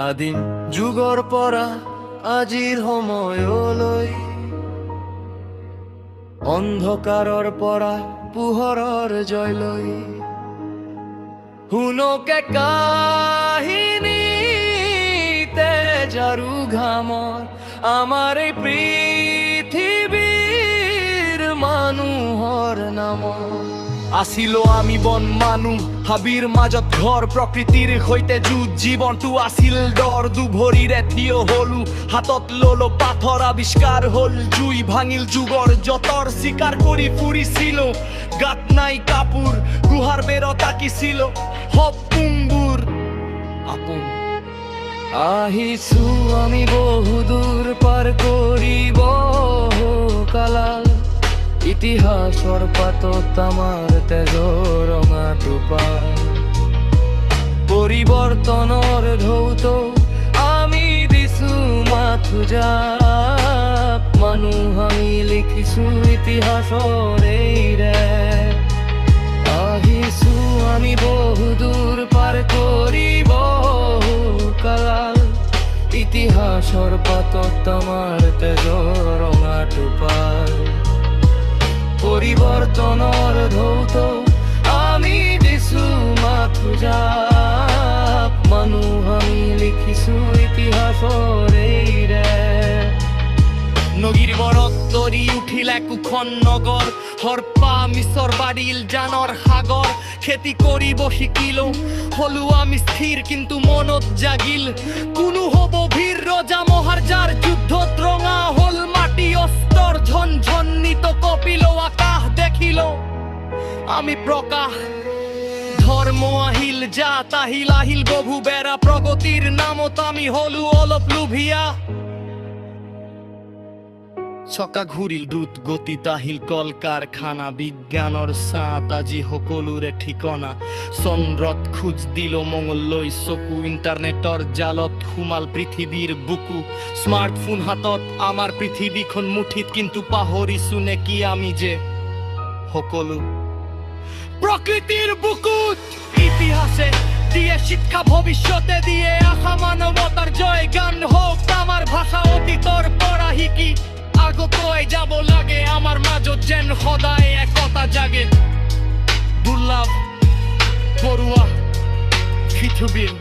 আদিম যুগৰ পৰা আজিৰ সময়লৈ অন্ধকাৰৰ পৰা পোহৰৰ জয়লৈ শুনকে কাহিনী তেজ আৰু ঘামৰ আমাৰ এই পৃথিৱীৰ মানুহৰ নামৰ আছিলো আমি বন মানুহ হাবিৰ মাজত ঘৰ প্ৰকৃতিৰ সৈতে যুঁজ জীৱনটো আছিল ডৰ দুভৰিৰে থিয় হলো হাতত ললো পাথৰ আৱিষ্কাৰ হল জুই ভাঙিল যুগৰ যতৰ চিকাৰ কৰি ফুৰিছিলো গাত নাই কাপোৰ গুহাৰ বেৰত আঁকিছিল সপোনবোৰ আপোন আহিছো আমি বহুদূৰ পাৰ কৰিব কালাল ইতিহাসৰ পাতত আমাৰ তেজৰ ৰঙা টোপাল পৰিৱৰ্তনৰ ঢৌত আমি দিছো মাথো জাপ মানুহ আমি লিখিছো ইতিহাসৰ এই ৰেপ আহিছো আমি বহুদূৰ পাৰ কৰিব কাল ইতিহাসৰ পাতত আমাৰ তেজৰ ৰঙা টোপাল পৰিৱৰ্তনৰ ঢৌত আমি দিছো মাথো জাপ মানুহ আমি লিখিছো ইতিহাসৰ এই ৰেপ নগীৰ মৰত তৰি উঠিল একোখন নগৰ হৰপা মিছৰ বাঢ়িল জানৰ সাগৰ খেতি কৰিব শিকিলো হলো আমি স্থিৰ কিন্তু মনত জাগিল কোনো হব ভীৰ ৰজা মহাৰজাৰ যুদ্ধত ৰঙা হল মাটি অস্ত্ৰৰ ঝনঝনিত কপিল আকাশ দেখিল আমি প্ৰকাশ ধৰ্ম আহিল জাত আহিল আহিল গভু বেৰা প্ৰগতিৰ নামত আমি হলো অলপ লোভিয়া চকা ঘূৰিল দ্ৰুত গতিত আহিল কল কাৰখানা বিজ্ঞানৰ ছাঁত আজি সকলোৰে ঠিকনা চন্দ্ৰত খোজ দিল মংগললৈ চকু ইণ্টাৰনেটৰ জালত সোমাল পৃথিৱীৰ বুকু স্মাৰ্টফোন হাতত আমাৰ পৃথিৱীখন মুঠিত কিন্তু পাহৰিছো নেকি আমি যে সকলো প্ৰকৃতিৰ বুকুত ইতিহাসে দিয়ে শিক্ষা ভৱিষ্যতে দিয়ে আশা মানৱতাৰ জয় গান হোক আমাৰ ভাষা অতীতৰ পৰা শিকি আগতৈ যাব লাগে আমাৰ মাজত যেন সদায় একতা জাগে দুৰ্লভ বৰুৱা পৃথিৱীৰ